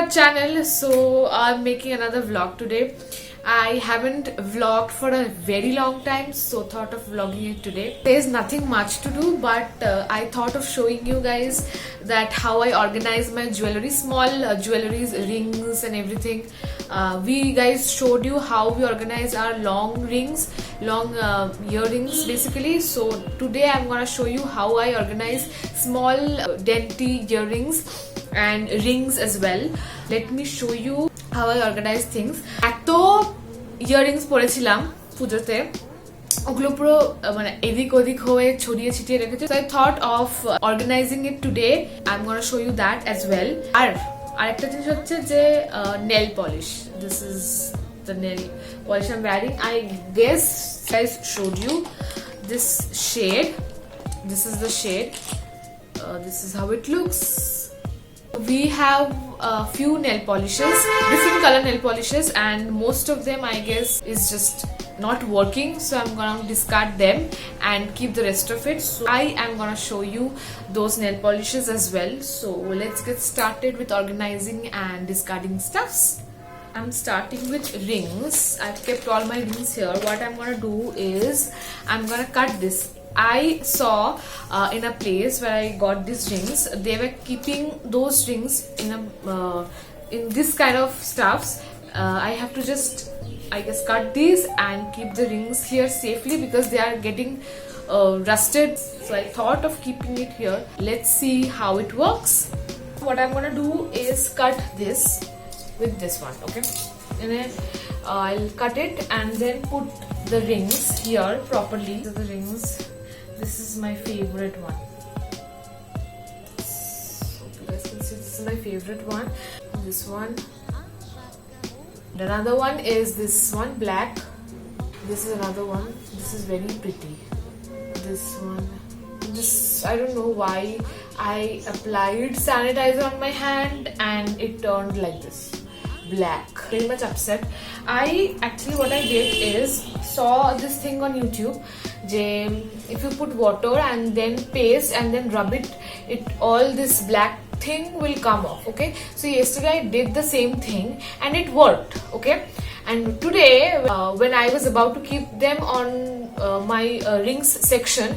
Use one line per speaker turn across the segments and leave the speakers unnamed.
our channel. So I'm making another vlog today. I haven't vlogged for a very long time, so thought of vlogging it today. There's nothing much to do, but I thought of showing you guys that how I organize my jewelry, small jewelries, rings and everything. We guys showed you how we organize our long rings, long earrings basically. So today I'm gonna show you how I organize small dainty earrings and rings as well. Let me show you how I organize things. এত earrings পরেছিলাম পুজোতে, ওগুলো পুরো মানে এদিক ওদিক হয়ে ছড়িয়ে ছিটিয়ে রেখেছে। So I thought of organizing it today. I'm gonna show you that as well. আর আরেকটা জিনিস হচ্ছে যে nail polish. This is the nail polish I'm wearing. I guess I showed you this shade. This is the shade. This is how it looks. We have a few nail polishes, different color nail polishes, and most of them I guess is just not working, so I'm gonna discard them and keep the rest of it. So I am gonna show you those nail polishes as well. So let's get started with organizing and discarding stuffs. I'm starting with rings. I've kept all my rings here. What I'm gonna do is I'm gonna cut this. I saw in a place where I got these rings, they were keeping those rings in a in this kind of stuffs. I have to just, I guess, cut these and keep the rings here safely because they are getting rusted. So I thought of keeping it here. Let's see how it works. What I'm gonna do is cut this with this one, okay? And then I'll cut it and then put the rings here properly. So the rings. This is my favorite one. So you guys can see this is my favorite one. This one. And another one is this one, black. This is another one. This is very pretty. This one. This, I don't know why I applied sanitizer on my hand and it turned like this. Black. Very much upset. What I did is saw this thing on YouTube. If you put water and then paste and then rub it, all this black thing will come off. Okay, so yesterday I did the same thing and it worked. Okay, and today when I was about to keep them on my rings section,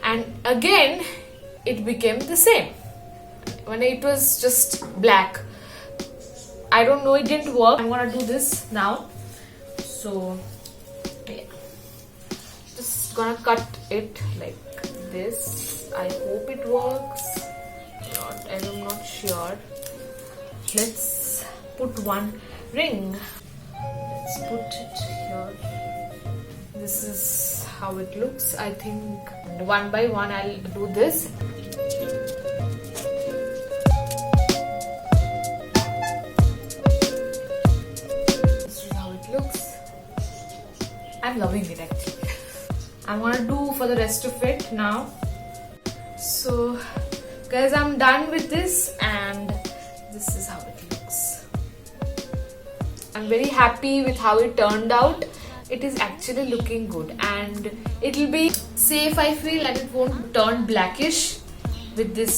and again it became the same when it was just black. I don't know, it didn't work. I'm gonna do this now. So yeah, just gonna cut it like this. I hope it works. I'm not sure. Let's put one ring. Let's put it here. This is how it looks. I think one by one I'll do this. I'm loving it actually. I'm gonna do for the rest of it now. So guys, I'm done with this and this is how it looks. I'm very happy with how it turned out. It is actually looking good and it'll be safe, I feel, and it won't turn blackish with this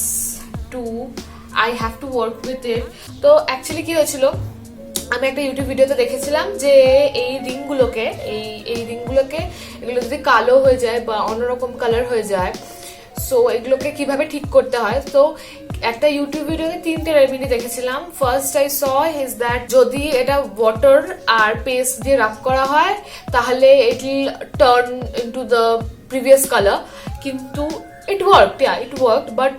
too. I have to work with it. So actually কি হয়েছিল, আমি একটা YouTube ভিডিওতে দেখেছিলাম যে এই রিংগুলোকে এগুলো যদি কালো হয়ে যায় বা অন্যরকম কালার হয়ে যায়, সো এগুলোকে কিভাবে ঠিক করতে হয়। তো একটা ইউটিউব ভিডিওতে 3টে রেমেডি দেখেছিলাম। First I saw is that যদি এটা ওয়াটার আর পেস্ট দিয়ে রাব করা হয় তাহলে it will turn into the previous colour, কিন্তু ইট ওয়ার্কড বাট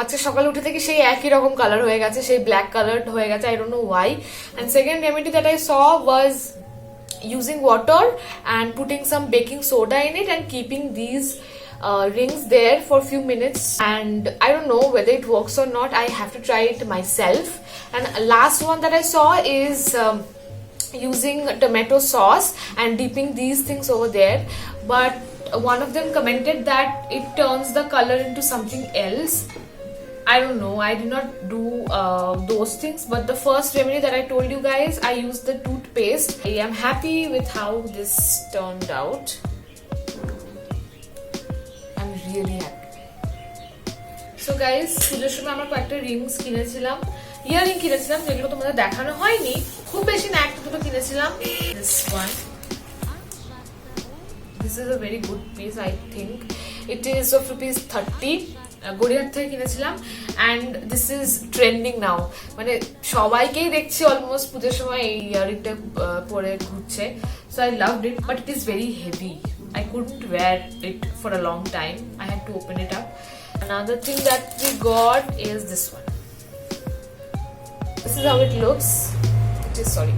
আজকে সকালে উঠে থেকে সেই একই রকম কালার হয়ে গেছে, সেই ব্ল্যাক কালার হয়ে গেছে। I don't know why. And second remedy that I saw was using water and putting some baking soda in it and keeping these rings there for a few minutes, and I don't know whether it works or not. I have to try it myself. And last one that I saw is using tomato sauce and dipping these things over there, but one of them commented that it turns the color into something else. I don't know, I did not do those things, but the first remedy that I told you guys, I used the toothpaste. I am happy with how this turned out. I'm really happy. So guys, পুজোর সময় আমার কয়েকটা Rings কিনেছিলাম earring কিনেছিলাম যেগুলো তোমাদের দেখানো হয়নি, খুব বেশি না, একটা দুটো কিনেছিলাম। This one, this is a very good piece, I think it is of ₹30, গড়িয়ার থেকে কিনেছিলাম। অ্যান্ড দিস ইজ ট্রেন্ডিং নাও, মানে সবাইকেই দেখছি অলমোস্ট পুজোর সময় এই ইয়ারিংটা পরে ঘুরছে। So I loved it, but it is very heavy, I couldn't wear it for a long time, I had to open it up. Another thing that we got is this one. This is how it looks. It is, sorry,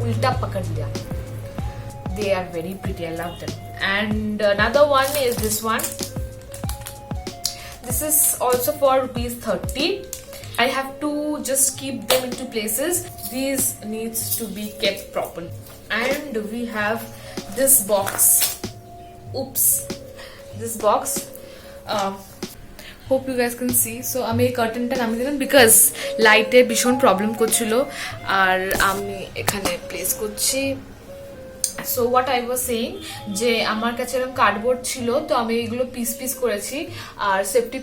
ulta pakad liya. They are very pretty, I love them. And another one is this one. This is also for ₹30. I have to just keep them into places. These needs to be kept properly. And we have this box. Oops, this box. Hope you guys can see. So আমি এই কার্টেনটা নামিয়ে দিলাম because লাইটে ভীষণ problem করছিল, আর আমি এখানে place করছি। So what I was saying, যে আমার কাছে এরকম কার্ডবোর্ড ছিল, তো আমি এইগুলো পিস পিস করেছি আর সেফটি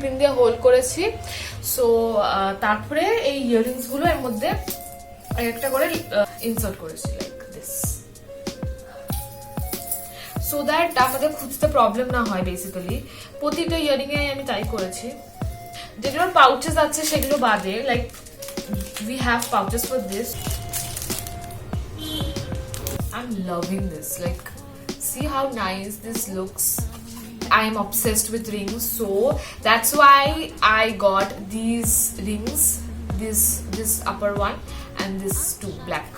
পিন দিয়ে হোল্ড করেছি। সো তারপরে এই ইয়াররিংস গুলো এর মধ্যে একটা করে ইনসার্ট করেছি লাইক দিস, সো দ্যাট আমাদের খুঁজতে প্রবলেম না হয়। বেসিক্যালি প্রতিটা ইয়ারিং এ আমি তাই করেছি। যেগুলো পাউচেস আছে সেগুলো বাদে, like we have pouches for this. I'm loving this, like see how nice this looks. I am obsessed with rings, so that's why I got these rings, this upper one and this two black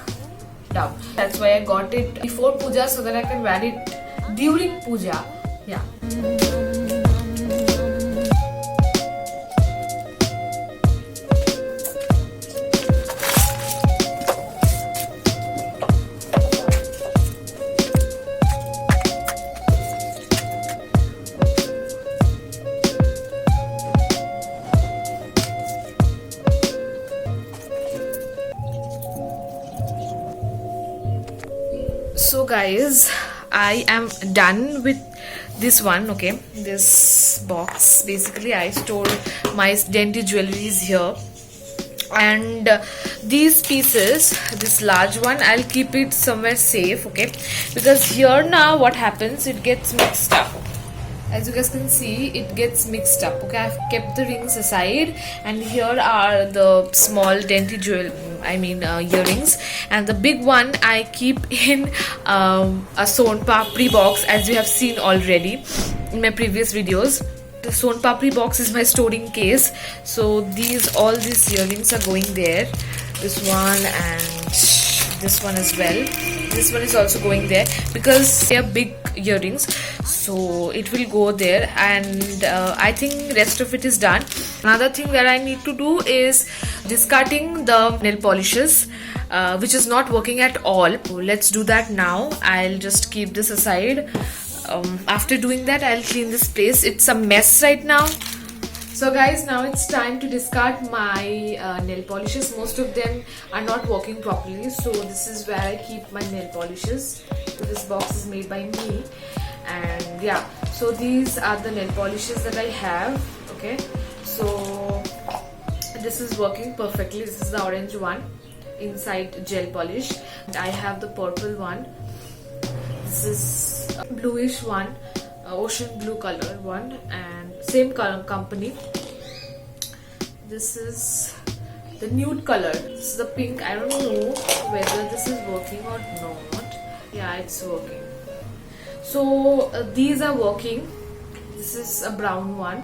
down. That's why I got it before puja so that I can wear it during puja. Yeah. So guys, I am done with this one. Okay, this box, basically I store my dainty jewelries here, and these pieces, this large one, I'll keep it somewhere safe. Okay, because here now what happens, it gets mixed up. As you guys can see, it gets mixed up. Okay, I've kept the rings aside, and here are the small dainty earrings, and the big one I keep in a Son Papri box, as you have seen already in my previous videos. The Son Papri box is my storing case, so all these earrings are going there. This one and this one as well. This one is also going there because they are big earrings, so it will go there. And I think rest of it is done. Another thing that I need to do is discarding the nail polishes, which is not working at all. Let's do that now. I'll just keep this aside. After doing that, I'll clean this place. It's a mess right now. So guys, now it's time to discard my nail polishes. Most of them are not working properly, so this is where I keep my nail polishes. So this box is made by me, and yeah, so these are the nail polishes that I have. Okay, so this is working perfectly. This is the orange one, inside gel polish, and I have the purple one. This is a bluish one, ocean blue color one, and same color company. This is the nude color. This is the pink. I don't know whether this is working or not. Yeah, it's working. So these are working. This is a brown one.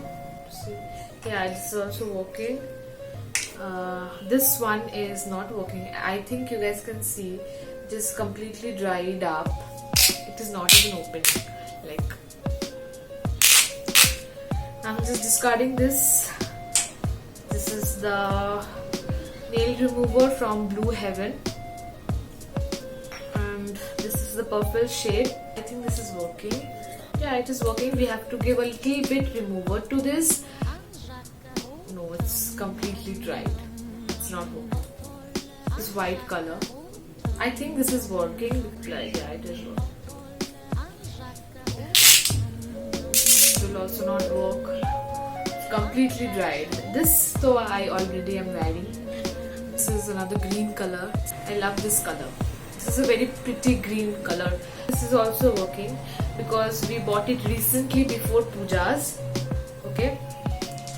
See? Yeah, it's also working. This one is not working. I think you guys can see, just completely dried up. It is not even opening. Like, I'm just discarding this. This is the nail remover from Blue Heaven, and this is the purple shade. I think this is working. Yeah, it is working. We have to give a little bit remover to this. No, it's completely dried. It's not working. This white color. I think this is working. Yeah, it is working. It will also not work. It's completely dried. This though I already am wearing. This is another green color. I love this color. This is a very pretty green color. This is also working because we bought it recently before pujas. Okay,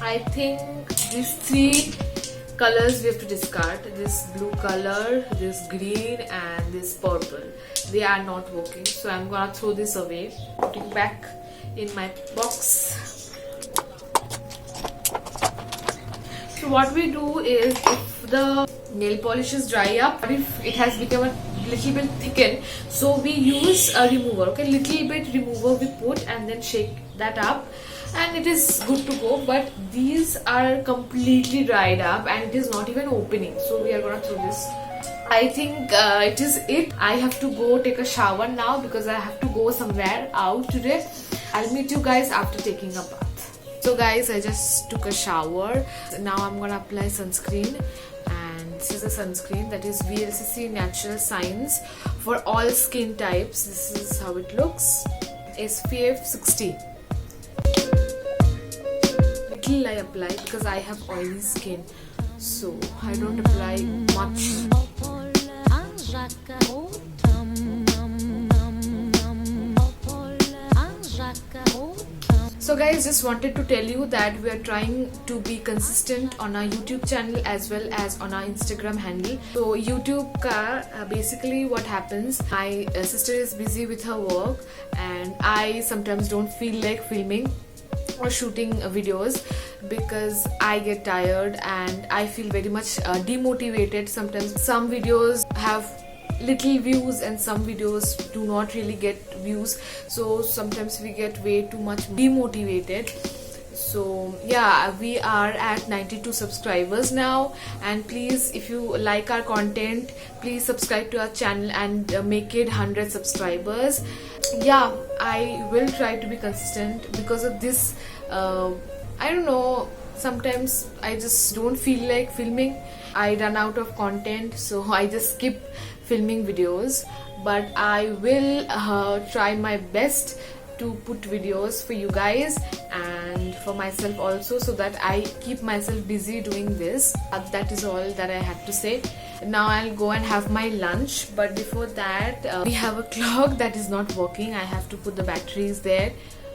I think these three colors we have to discard. This blue color, this green and this purple. They are not working, so I'm gonna throw this away, putting back in my box. So what we do is, if the nail polish is dry up, or if it has become a little bit thickened, so we use a remover. Okay, little bit remover we put and then shake that up and it is good to go. But these are completely dried up and it is not even opening, so we are gonna throw this. I think it is it. I have to go take a shower now because I have to go somewhere out today. I'll meet you guys after taking a bath. So guys, I just took a shower. Now I'm gonna apply sunscreen, and this is a sunscreen that is VLCC Natural Science for all skin types. This is how it looks. SPF 60. Little I apply because I have oily skin, so I don't apply much. So guys, just wanted to tell you that we are trying to be consistent on our YouTube channel as well as on our Instagram handle. So YouTube basically what happens, my sister is busy with her work and I sometimes don't feel like filming or shooting videos because I get tired and I feel very much demotivated. Sometimes some videos have little views and some videos do not really get views, so sometimes we get way too much demotivated. So yeah, we are at 92 subscribers now, and please, if you like our content, please subscribe to our channel and make it 100 subscribers. Yeah, I will try to be consistent. Because of this, I don't know, sometimes I just don't feel like filming. I run out of content, so I just skip filming videos. But I will try my best to put videos for you guys and for myself also, so that I keep myself busy doing this. That is all that I had to say. Now I'll go and have my lunch, but before that we have a clock that is not working. I have to put the batteries there.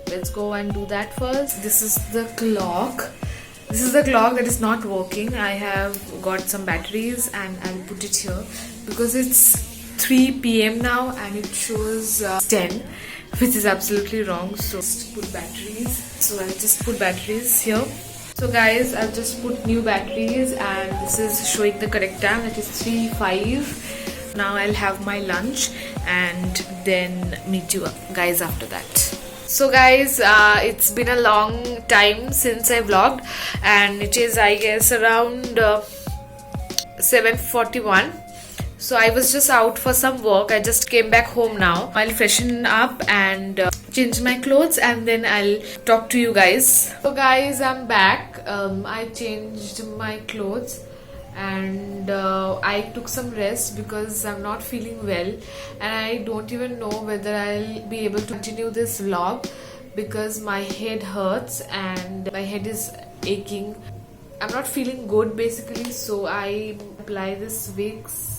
Let's go and do that first. This is the clock. This is the clock that is not working. I have got some batteries and I'll put it here because it's 3 PM now and it shows 10, which is absolutely wrong. So just put batteries. So I'll just put batteries here. So guys, I've just put new batteries and this is showing the correct time. That is 3:05. Now I'll have my lunch and then meet you guys after that. So guys, it's been a long time since I vlogged and it is, I guess, around 7:41. So I was just out for some work. I just came back home now. I'll freshen up and change my clothes and then I'll talk to you guys. So guys, I'm back. I changed my clothes and I took some rest because I'm not feeling well and I don't even know whether I'll be able to continue this vlog because my head hurts and my head is aching. I'm not feeling good basically, so I apply this Vicks.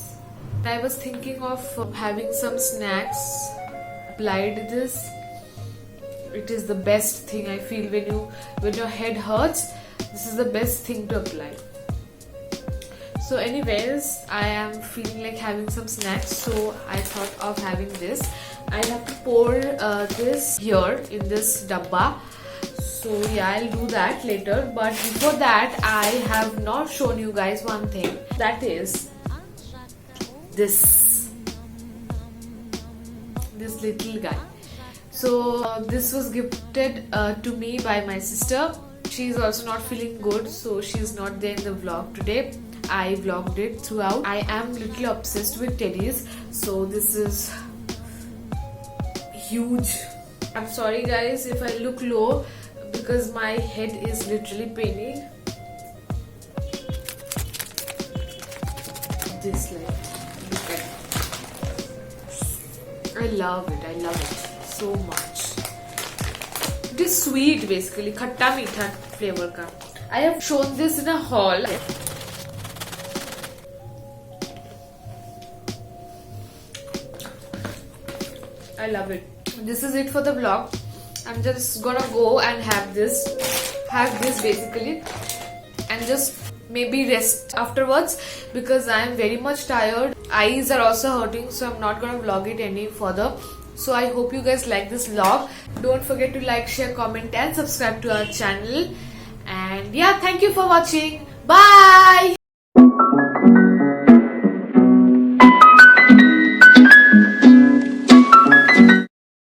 I was thinking of having some snacks. Applied this. It is the best thing. I feel when your head hurts, this is the best thing to apply. So anyways, I am feeling like having some snacks, so I thought of having this. I have to pour this here in this dabba. So yeah, I'll do that later. But before that, I have not shown you guys one thing. That is this little guy. So this was gifted to me by my sister. She's also not feeling good, so she's not there in the vlog today. I vlogged it throughout. I am little obsessed with teddies, so this is huge. I'm sorry guys if I look low because my head is literally paining. This like, look at it. I love it so much. It is sweet basically, khatta meetha flavour का. I have shown this in a haul. I love it. This is it for the vlog. I'm just gonna go and have this basically, and just maybe rest afterwards because I am very much tired. Eyes are also hurting, so I'm not gonna vlog it any further. So I hope you guys like this vlog. Don't forget to like, share, comment and subscribe to our channel. And yeah, thank you for watching. Bye.